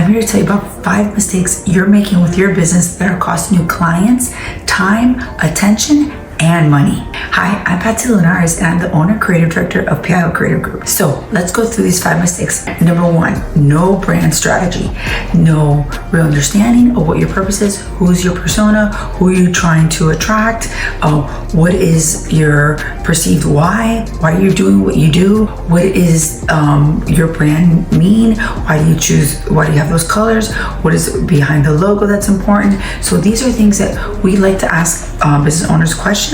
I'm here to tell you about 5 mistakes you're making with your business that are costing you clients, time, attention, and money. Hi, I'm Patsy Linares, and I'm the owner and creative director of PIO Creative Group. So let's go through these 5 mistakes. Number 1, no brand strategy. No real understanding of what your purpose is, who's your persona, who are you trying to attract, what is your perceived why are you doing what you do, what is your brand mean, why do you have those colors, what is behind the logo that's important. So these are things that we like to ask business owners questions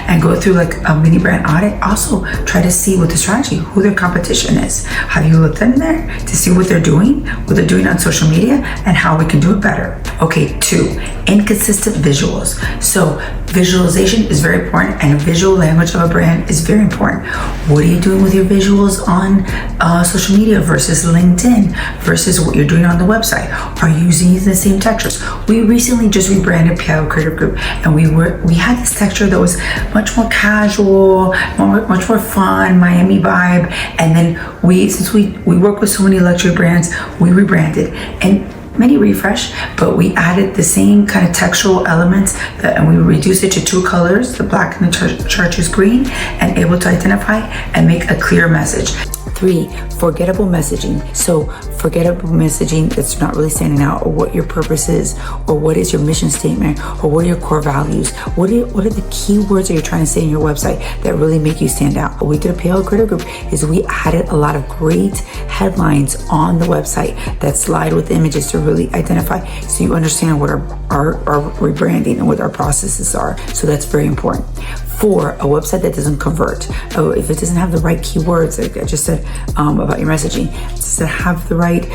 and go through like a mini brand audit. Also try to see what the strategy, who their competition is. Have you looked in there to see what they're doing on social media and how we can do it better? Okay, 2, inconsistent visuals. So visualization is very important, and visual language of a brand is very important. What are you doing with your visuals on social media versus LinkedIn versus what you're doing on the website? Are you using the same textures? We recently just rebranded PIO Creative Group, and we had this texture that was much more casual, much more fun, Miami vibe. And then since we work with so many luxury brands, we rebranded and many refresh, but we added the same kind of textural elements and we reduced it to 2 colors, the black and the chartreuse green, and able to identify and make a clear message. 3, forgettable messaging. So forgettable messaging that's not really standing out, or what your purpose is, or what is your mission statement, or what are your core values. What are the keywords that you're trying to say in your website that really make you stand out? What we did at PIO Creative Group is we added a lot of great headlines on the website that slide with images to really identify, so you understand what our rebranding and what our processes are. So that's very important. 4, a website that doesn't convert. If it doesn't have the right keywords, like I just said about your messaging, does it have the right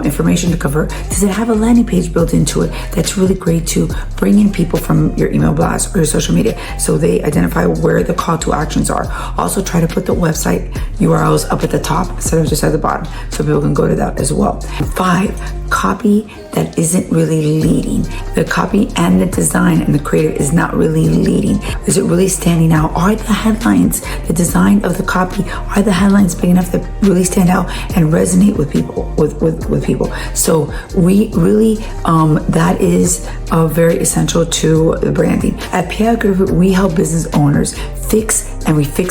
information to convert? Does it have a landing page built into it that's really great to bring in people from your email blast or your social media, so they identify where the call to actions are? Also try to put the website URLs up at the top instead of just at the bottom, so people can go to that as well. 5, copy that isn't really leading. The copy and the design and the creative is not really leading. Is it really standing out? Are the headlines, the design of the copy, are the headlines big enough that really stand out and resonate with people? With people. So we really that is very essential to the branding. At PIO Creative Group, we help business owners fix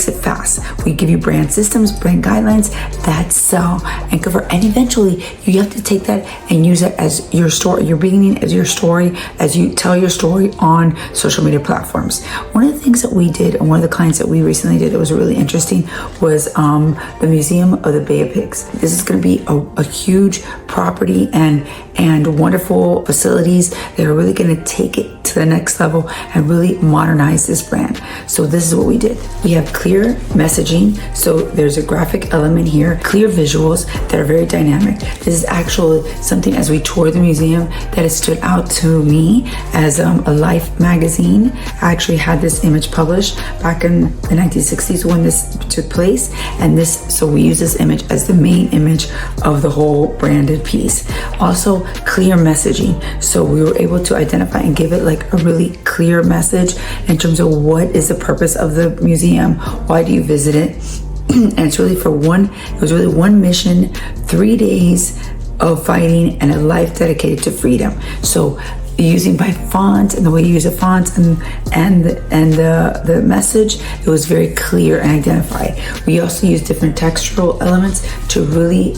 it fast. We give you brand systems, brand guidelines that sell and convert. And eventually you have to take that and use it as your story, your beginning as your story, as you tell your story on social media platforms. One of the things that we did, and one of the clients that we recently did that was really interesting, was the Museum of the Bay of Pigs. This is going to be a huge property and wonderful facilities that are really going to take it to the next level and really modernize this brand. So this is what we did. We have clear messaging. So there's a graphic element here, clear visuals that are very dynamic. This is actually something, as we toured the museum, that has stood out to me as a Life magazine. I actually had this image published back in the 1960s when this took place. So we use this image as the main image of the whole branded piece. Also, clear messaging. So we were able to identify and give it like a really clear message in terms of what is the purpose of the museum, why do you visit it, and it was really one mission, 3 days of fighting and a life dedicated to freedom. So using by font and the way you use the fonts and the message, it was very clear and identified. We also use different textural elements to really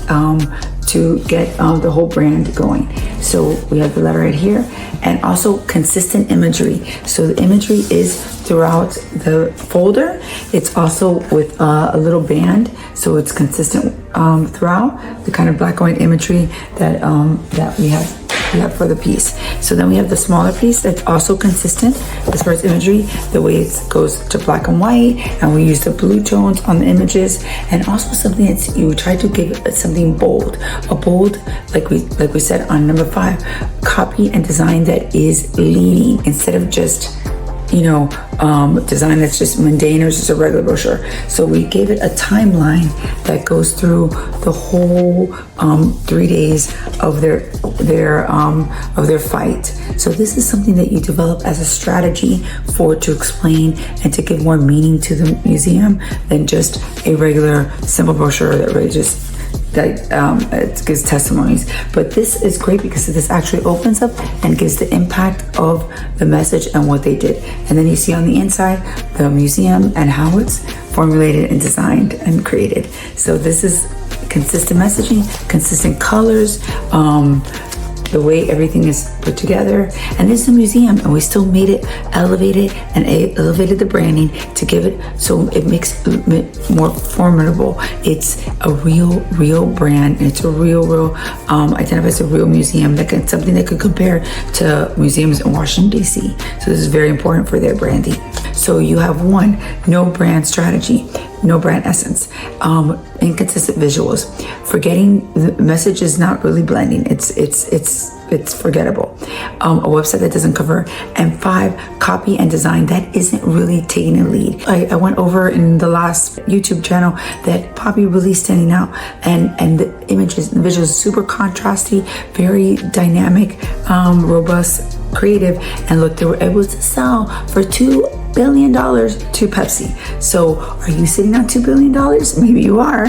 to get the whole brand going. So we have the letter right here, and also consistent imagery. So the imagery is throughout the folder. It's also with a little band, so it's consistent throughout the kind of black and white imagery that we have for the piece. So then we have the smaller piece that's also consistent as far as imagery, the way it goes to black and white, and we use the blue tones on the images, and also something that's, you try to give it something bold, like we said on number 5, copy and design that is leading instead of just design that's just mundane or just a regular brochure. So we gave it a timeline that goes through the whole 3 days of their fight. So this is something that you develop as a strategy to explain and to give more meaning to the museum than just a regular simple brochure that really just that it gives testimonies. But this is great because this actually opens up and gives the impact of the message and what they did. And then you see on the inside the museum and how it's formulated and designed and created. So this is consistent messaging, consistent colors, the way everything is put together. And this is a museum, and we still made it elevated and elevated the branding to give it so it makes it more formidable. It's a real brand, and it's a real identifies a real museum that can something that could compare to museums in Washington DC. So this is very important for their branding. So you have one, no brand strategy, no brand essence, inconsistent visuals, forgetting the message is not really blending. It's forgettable. A website that doesn't cover, and 5, copy and design that isn't really taking a lead. I went over in the last YouTube channel that Poppy really standing out, and the images and the visuals super contrasty, very dynamic, robust, creative, and look, they were able to sell for $2 billion to Pepsi. So are you sitting on $2 billion? Maybe you are.